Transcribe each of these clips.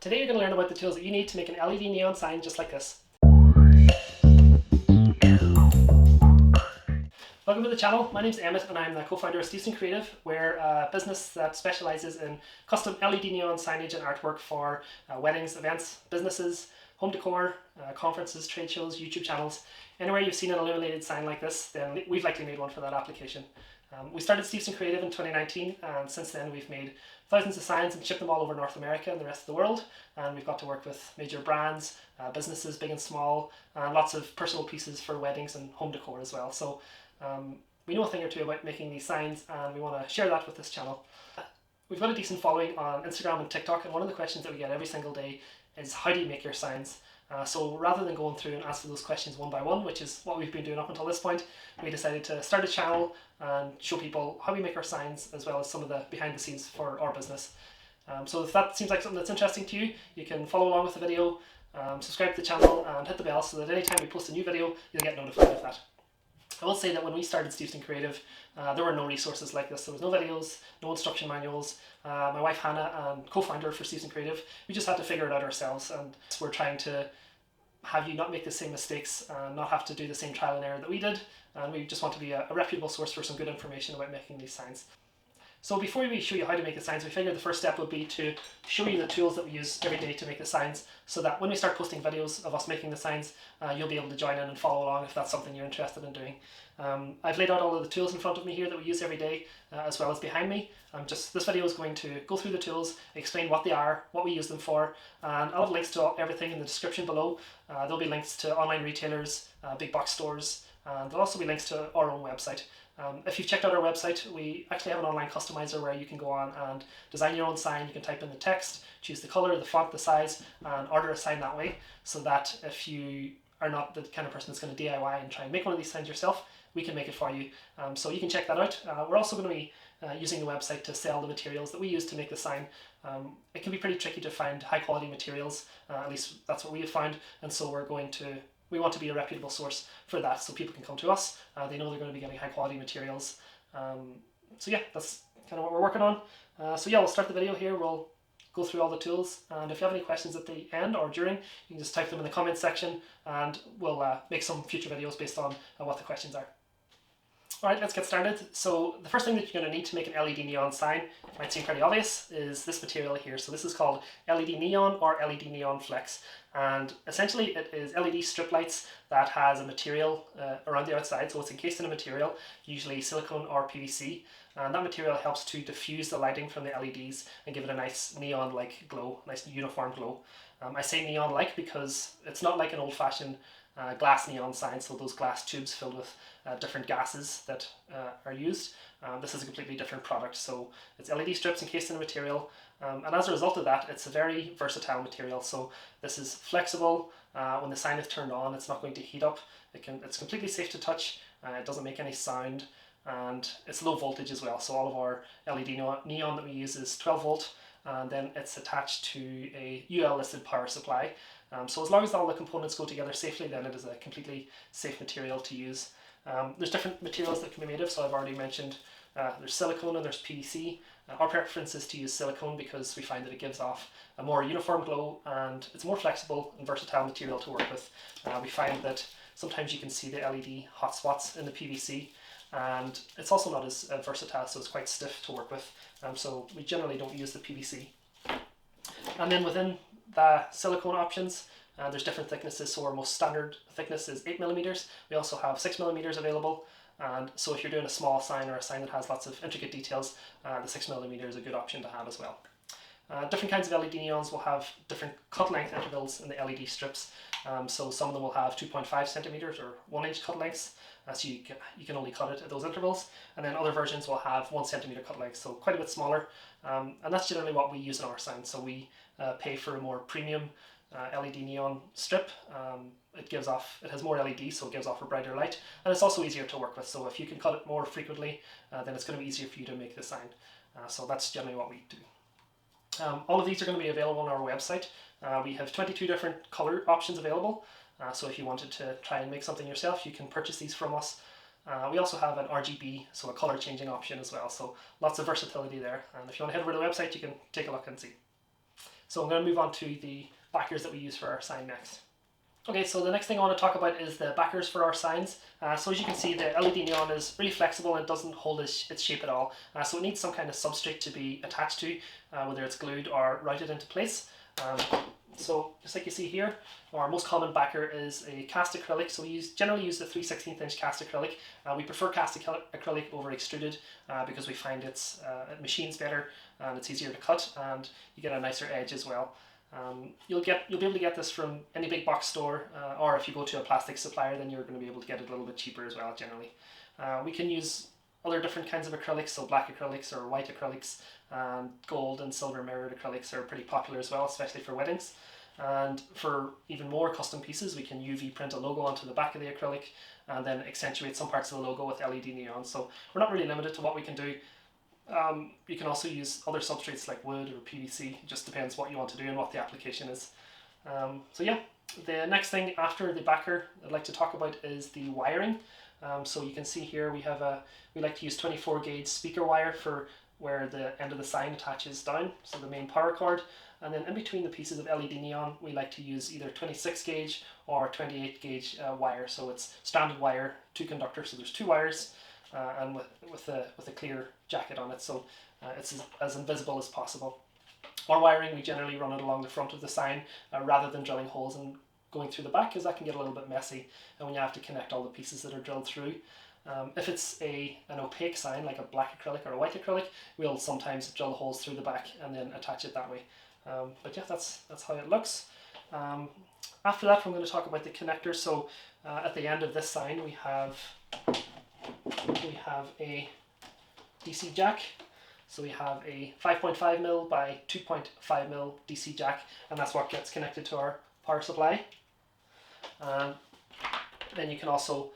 Today you're going to learn about the tools that you need to make an LED neon sign just like this. Welcome to the channel. My name's Emmett and I'm the co-founder of Steveston Creative. We're a business that specialises in custom LED neon signage and artwork for weddings, events, businesses, home decor, conferences, trade shows, YouTube channels. Anywhere you've seen an illuminated sign like this, then we've likely made one for that application. We started Steveston Creative in 2019 and since then we've made thousands of signs and shipped them all over North America and the rest of the world, and we've got to work with major brands, businesses big and small, and lots of personal pieces for weddings and home decor as well. So we know a thing or two about making these signs and we want to share that with this channel. We've got a decent following on Instagram and TikTok, and one of the questions that we get every single day is how do you make your signs? So rather than going through and answer those questions one by one, which is what we've been doing up until this point, we decided to start a channel and show people how we make our signs as well as some of the behind the scenes for our business. So if that seems like something that's interesting to you, you can follow along with the video, subscribe to the channel and hit the bell so that anytime we post a new video, you'll get notified of that. I will say that when we started Steveston Creative, there were no resources like this. There was no videos, no instruction manuals. My wife Hannah and co-founder for Steveston Creative, we just had to figure it out ourselves, and we're trying to have you not make the same mistakes and not have to do the same trial and error that we did, and we just want to be a reputable source for some good information about making these signs. So before we show you how to make the signs, we figured the first step would be to show you the tools that we use every day to make the signs, so that when we start posting videos of us making the signs, you'll be able to join in and follow along if that's something you're interested in doing. I've laid out all of the tools in front of me here that we use every day, as well as behind me. This video is going to go through the tools, explain what they are, what we use them for, and I'll have links to everything in the description below. There'll be links to online retailers, big box stores, and there'll also be links to our own website. If you've checked out our website, we actually have an online customizer where you can go on and design your own sign. You can type in the text, choose the color, the font, the size, and order a sign that way, so that if you are not the kind of person that's going to DIY and try and make one of these signs yourself, we can make it for you. So you can check that out. We're also going to be using the website to sell the materials that we use to make the sign. It can be pretty tricky to find high quality materials, at least that's what we have found, and so we want to be a reputable source for that, so people can come to us. They know they're going to be getting high quality materials. So yeah, that's kind of what we're working on. So yeah, we'll start the video here. We'll go through all the tools, and if you have any questions at the end or during, you can just type them in the comments section and we'll make some future videos based on what the questions are. Alright, let's get started. So the first thing that you're going to need to make an LED neon sign, it might seem pretty obvious, is this material here. So this is called LED neon or LED neon flex, and essentially it is LED strip lights that has a material around the outside, so it's encased in a material, usually silicone or PVC, and that material helps to diffuse the lighting from the LEDs and give it a nice neon-like glow, nice uniform glow. I say neon-like because it's not like an old-fashioned glass neon sign, so those glass tubes filled with different gases that are used. This is a completely different product, so it's LED strips encased in a material, and as a result of that, it's a very versatile material. So this is flexible. When the sign is turned on, it's not going to heat up. It's completely safe to touch. It doesn't make any sound, and it's low voltage as well. So all of our LED neon that we use is 12 volt, and then it's attached to a UL listed power supply. So as long as all the components go together safely, then it is a completely safe material to use. There's different materials that can be made of, so I've already mentioned there's silicone and there's PVC. Our preference is to use silicone because we find that it gives off a more uniform glow and it's a more flexible and versatile material to work with. We find that sometimes you can see the LED hotspots in the PVC, and it's also not as versatile, so it's quite stiff to work with. So we generally don't use the PVC. And then within the silicone options, there's different thicknesses, so our most standard thickness is 8mm. We also have 6mm available, and so if you're doing a small sign or a sign that has lots of intricate details, the 6mm is a good option to have as well. Different kinds of LED neons will have different cut length intervals in the LED strips, so some of them will have 2.5 centimeters or 1 inch cut lengths, so you can only cut it at those intervals, and then other versions will have 1 centimeter cut length, so quite a bit smaller, and that's generally what we use in our signs. So we pay for a more premium LED neon strip. It has more LED, so it gives off a brighter light, and it's also easier to work with. So if you can cut it more frequently, then it's going to be easier for you to make the sign. So that's generally what we do. All of these are going to be available on our website. We have 22 different color options available, so if you wanted to try and make something yourself, you can purchase these from us. We also have an RGB, so a color changing option as well, so lots of versatility there, and if you want to head over to the website, you can take a look and see. So I'm going to move on to the backers that we use for our sign next. Okay, so the next thing I want to talk about is the backers for our signs. So as you can see, the LED neon is really flexible and it doesn't hold its shape at all. So it needs some kind of substrate to be attached to, whether it's glued or routed into place. So just like you see here, our most common backer is a cast acrylic. So we generally use the 3/16 inch cast acrylic. We prefer cast acrylic over extruded because we find it machines better and it's easier to cut, and you get a nicer edge as well. You'll be able to get this from any big box store, or if you go to a plastic supplier, then you're going to be able to get it a little bit cheaper as well generally. We can use other different kinds of acrylics, so black acrylics or white acrylics, and gold and silver mirrored acrylics are pretty popular as well, especially for weddings. And for even more custom pieces, we can UV print a logo onto the back of the acrylic and then accentuate some parts of the logo with LED neon. So we're not really limited to what we can do. You can also use other substrates like wood or PVC. It just depends what you want to do and what the application is. So yeah, the next thing after the backer I'd like to talk about is the wiring. So you can see here we like to use 24 gauge speaker wire for where the end of the sign attaches down, so the main power cord. And then in between the pieces of LED neon, we like to use either 26 gauge or 28 gauge wire. So it's stranded wire, 2 conductors, so there's 2 wires, and with a clear jacket on it, so it's as invisible as possible. Our wiring, we generally run it along the front of the sign rather than drilling holes and going through the back, because that can get a little bit messy and when you have to connect all the pieces that are drilled through. If it's an opaque sign like a black acrylic or a white acrylic, we'll sometimes drill the holes through the back and then attach it that way. But yeah, that's how it looks. After that, I'm going to talk about the connectors. So at the end of this sign, we have a DC jack. So we have a 5.5mm by 2.5mm DC jack, and that's what gets connected to our power supply. Then you can also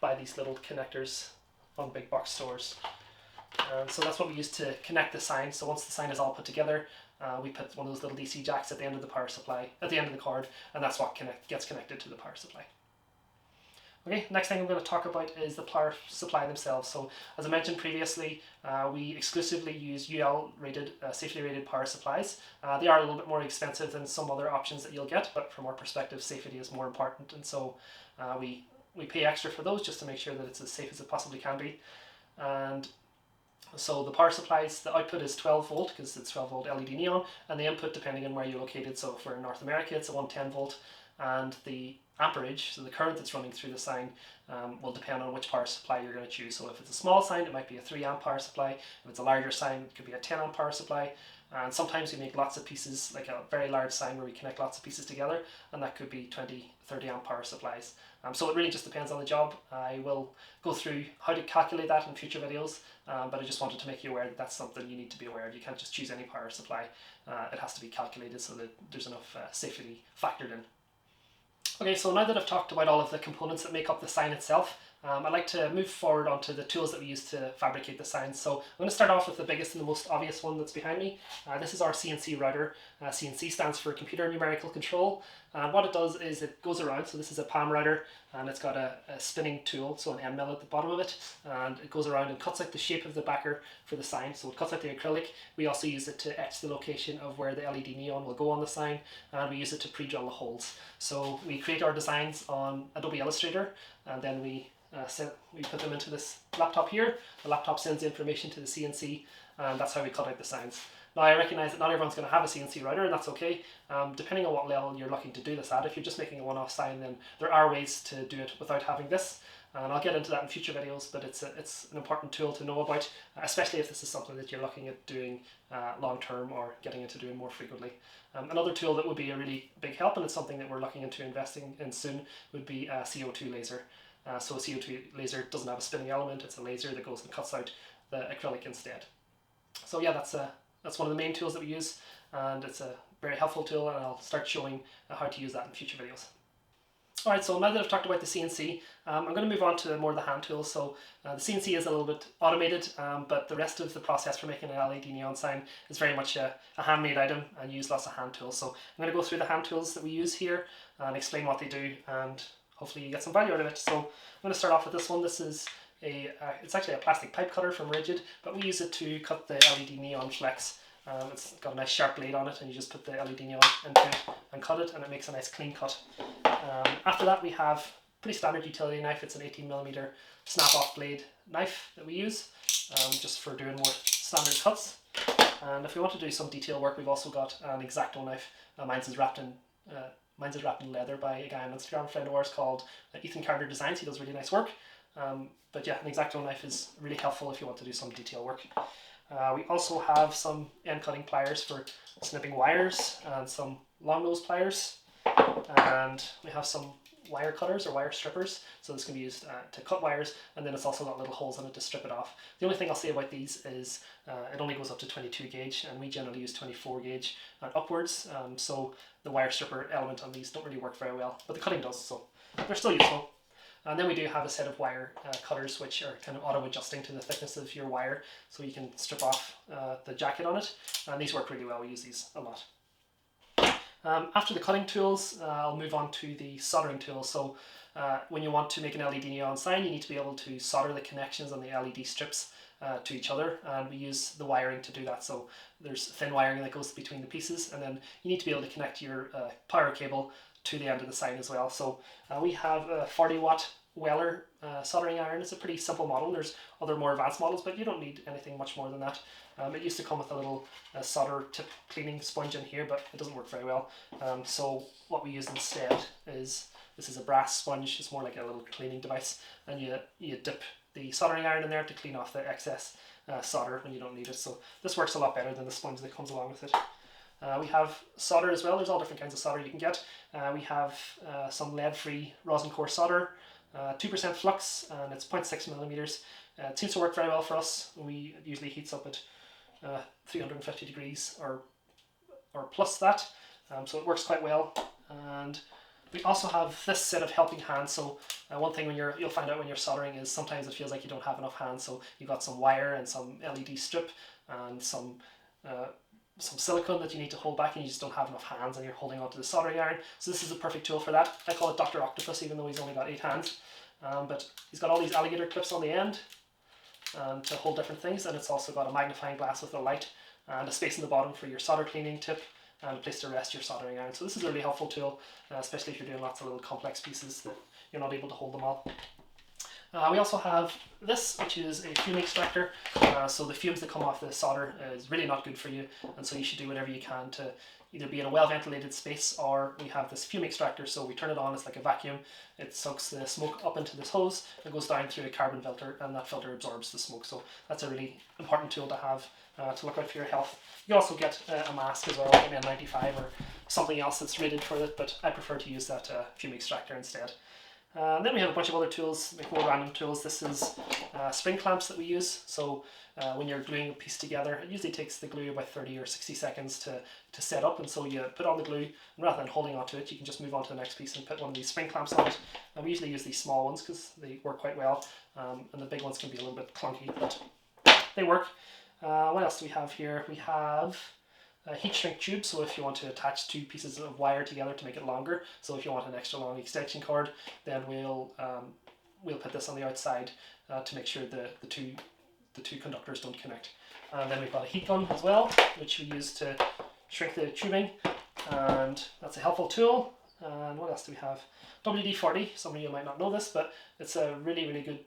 buy these little connectors on big box stores. So that's what we use to connect the sign. So once the sign is all put together, we put one of those little DC jacks at the end of the power supply, at the end of the cord, and that's what gets connected to the power supply. Okay, next thing I'm going to talk about is the power supply themselves. So as I mentioned previously, we exclusively use UL rated, safety rated power supplies. They are a little bit more expensive than some other options that you'll get, but from our perspective, safety is more important, and so we pay extra for those just to make sure that it's as safe as it possibly can be. And so the power supplies, the output is 12 volt because it's 12 volt LED neon, and the input, depending on where you're located, so if we're in North America, it's a 110 volt, and the amperage, so the current that's running through the sign, will depend on which power supply you're going to choose. So if it's a small sign, it might be a 3 amp power supply. If it's a larger sign, it could be a 10 amp power supply. And sometimes we make lots of pieces, like a very large sign where we connect lots of pieces together, and that could be 20, 30 amp power supplies. So it really just depends on the job. I will go through how to calculate that in future videos, but I just wanted to make you aware that that's something you need to be aware of. You can't just choose any power supply. It has to be calculated so that there's enough safety factored in. Okay, so now that I've talked about all of the components that make up the sign itself, I'd like to move forward onto the tools that we use to fabricate the signs. So I'm going to start off with the biggest and the most obvious one that's behind me. This is our CNC router. CNC stands for Computer Numerical Control. And what it does is it goes around, so this is a palm router, and it's got a spinning tool, so an end mill at the bottom of it, and it goes around and cuts out the shape of the backer for the sign. So it cuts out the acrylic. We also use it to etch the location of where the LED neon will go on the sign, and we use it to pre-drill the holes. So we create our designs on Adobe Illustrator, and then we put them into this laptop here. The laptop sends the information to the CNC, and that's how we cut out the signs. Now I recognise that not everyone's going to have a CNC router, and that's okay. Depending on what level you're looking to do this at, if you're just making a one-off sign, then there are ways to do it without having this. And I'll get into that in future videos, but it's an important tool to know about, especially if this is something that you're looking at doing long-term or getting into doing more frequently. Another tool that would be a really big help, and it's something that we're looking into investing in soon, would be a CO2 laser. So a CO2 laser doesn't have a spinning element, it's a laser that goes and cuts out the acrylic instead. So yeah, that's one of the main tools that we use, and it's a very helpful tool, and I'll start showing how to use that in future videos. Alright, so now that I've talked about the CNC, I'm going to move on to more of the hand tools. So the CNC is a little bit automated, but the rest of the process for making an LED neon sign is very much a handmade item, and use lots of hand tools. So I'm going to go through the hand tools that we use here and explain what they do, and hopefully you get some value out of it. So I'm going to start off with this one. This is it's actually a plastic pipe cutter from Rigid, but we use it to cut the LED neon flex It's got a nice sharp blade on it, and you just put the LED neon into it and cut it, and it makes a nice clean cut. After that we have pretty standard utility knife. It's an 18mm snap-off blade knife that we use just for doing more standard cuts. And if we want to do some detail work, we've also got an X-Acto knife. Mine's is wrapped in leather by a guy on Instagram, a friend of ours called Ethan Carter Designs. He does really nice work. But yeah, an X-Acto knife is really helpful if you want to do some detail work. We also have some end cutting pliers for snipping wires and some long nose pliers. And we have some wire cutters or wire strippers, so this can be used to cut wires, and then it's also got little holes in it to strip it off. The only thing I'll say about these is it only goes up to 22 gauge, and we generally use 24 gauge and upwards, so the wire stripper element on these don't really work very well, but the cutting does, so they're still useful. And then we do have a set of wire cutters which are kind of auto adjusting to the thickness of your wire, so you can strip off the jacket on it, and these work really well. We use these a lot. After the cutting tools, I'll move on to the soldering tools. So when you want to make an LED neon sign, you need to be able to solder the connections on the LED strips to each other, and we use the wiring to do that. So there's thin wiring that goes between the pieces, and then you need to be able to connect your power cable to the end of the sign as well. So we have a 40-watt Weller soldering iron. It's a pretty simple model. There's other more advanced models, but you don't need anything much more than that. It used to come with a little solder tip cleaning sponge in here, but it doesn't work very well. So what we use instead is, this is a brass sponge. It's more like a little cleaning device, and you dip the soldering iron in there to clean off the excess solder when you don't need it. So this works a lot better than the sponge that comes along with it. We have solder as well. There's all different kinds of solder you can get. We have some lead-free rosin core solder, 2% flux, and it's 0.6mm. It seems to work very well for us. It usually heats up at 350 degrees or plus that, so it works quite well. And we also have this set of helping hands. So one thing you'll find out when you're soldering is sometimes it feels like you don't have enough hands. So you've got some wire and some LED strip and some silicone that you need to hold back, and you just don't have enough hands and you're holding onto the soldering iron. So this is a perfect tool for that. I call it Dr. Octopus, even though he's only got 8 hands. But he's got all these alligator clips on the end to hold different things, and it's also got a magnifying glass with a light and a space in the bottom for your solder cleaning tip and a place to rest your soldering iron. So this is a really helpful tool, especially if you're doing lots of little complex pieces that you're not able to hold them all. We also have this, which is a fume extractor. So the fumes that come off the solder is really not good for you, and so you should do whatever you can to either be in a well ventilated space, or we have this fume extractor. So we turn it on, it's like a vacuum. It sucks the smoke up into this hose and goes down through a carbon filter, and that filter absorbs the smoke. So that's a really important tool to have to look out for your health. You also get a mask as well, like an N95 or something else that's rated for it, but I prefer to use that fume extractor instead. Then we have a bunch of other tools, like more random tools. This is spring clamps that we use. So when you're gluing a piece together, it usually takes the glue about 30 or 60 seconds to set up, and so you put on the glue, and rather than holding onto it, you can just move on to the next piece and put one of these spring clamps on it. And we usually use these small ones because they work quite well, and the big ones can be a little bit clunky, but they work. What else do we have here? We have a heat shrink tube, so if you want to attach 2 pieces of wire together to make it longer, so if you want an extra long extension cord, then we'll put this on the outside to make sure the two conductors don't connect. And then we've got a heat gun as well, which we use to shrink the tubing, and that's a helpful tool. And what else do we have? WD-40. Some of you might not know this, but it's a really, really good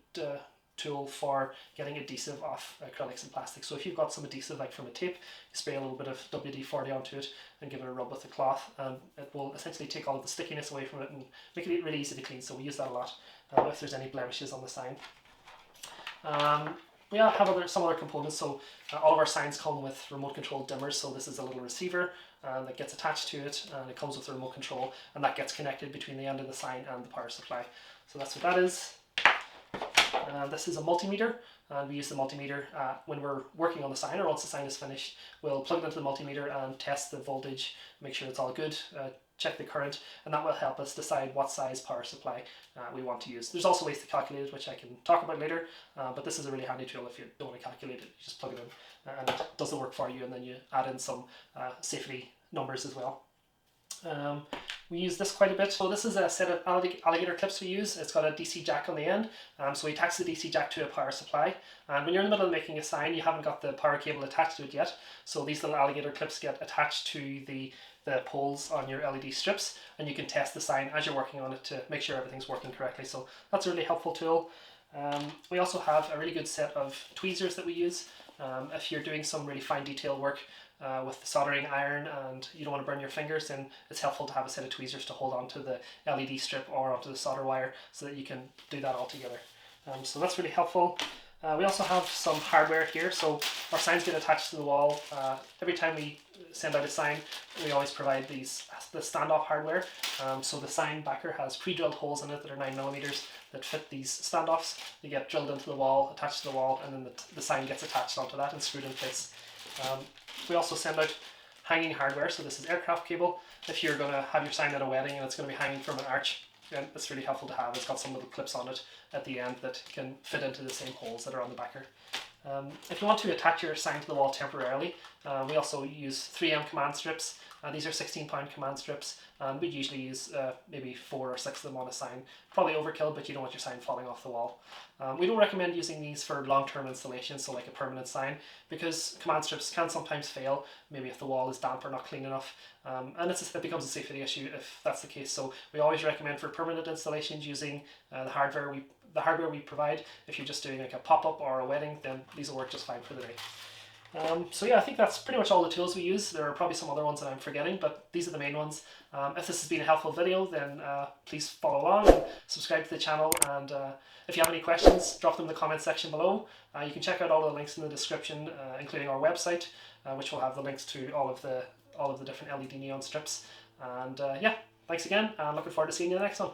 tool for getting adhesive off acrylics and plastic. So if you've got some adhesive, like from a tape, you spray a little bit of WD-40 onto it and give it a rub with a cloth, and it will essentially take all of the stickiness away from it and make it really easy to clean. So we use that a lot if there's any blemishes on the sign. We have some other components. So all of our signs come with remote control dimmers. So this is a little receiver that gets attached to it, and it comes with a remote control, and that gets connected between the end of the sign and the power supply. So that's what that is. This is a multimeter, and we use the multimeter when we're working on the sign, or once the sign is finished. We'll plug it into the multimeter and test the voltage, make sure it's all good, check the current, and that will help us decide what size power supply we want to use. There's also ways to calculate it, which I can talk about later, but this is a really handy tool if you don't want to calculate it. You just plug it in and it does the work for you, and then you add in some safety numbers as well. We use this quite a bit. So this is a set of alligator clips we use. It's got a DC jack on the end, so we attach the DC jack to a power supply. And when you're in the middle of making a sign, you haven't got the power cable attached to it yet. So these little alligator clips get attached to the poles on your LED strips, and you can test the sign as you're working on it to make sure everything's working correctly. So that's a really helpful tool. We also have a really good set of tweezers that we use. If you're doing some really fine detail work with the soldering iron and you don't want to burn your fingers, then it's helpful to have a set of tweezers to hold onto the LED strip or onto the solder wire so that you can do that all together. So that's really helpful. We also have some hardware here, so our signs get attached to the wall. Every time we send out a sign, we always provide the standoff hardware. So the sign backer has pre-drilled holes in it that are 9mm that fit these standoffs. They get drilled into the wall, attached to the wall, and then the sign gets attached onto that and screwed in place. We also send out hanging hardware, so this is aircraft cable. If you're going to have your sign at a wedding and it's going to be hanging from an arch, then it's really helpful to have. It's got some little clips on it at the end that can fit into the same holes that are on the backer. If you want to attach your sign to the wall temporarily, we also use 3M command strips. These are 16-pound command strips, and we'd usually use maybe 4 or 6 of them on a sign. Probably overkill, but you don't want your sign falling off the wall. We don't recommend using these for long-term installation, so like a permanent sign, because command strips can sometimes fail, maybe if the wall is damp or not clean enough, and it becomes a safety issue if that's the case. So we always recommend for permanent installations using the hardware we provide. If you're just doing like a pop-up or a wedding, then these will work just fine for the day. So yeah, I think that's pretty much all the tools we use. There are probably some other ones that I'm forgetting, but these are the main ones. If this has been a helpful video, then please follow along and subscribe to the channel. And if you have any questions, drop them in the comment section below. You can check out all the links in the description, including our website, which will have the links to all of the different LED neon strips. And yeah, thanks again, and looking forward to seeing you in the next one.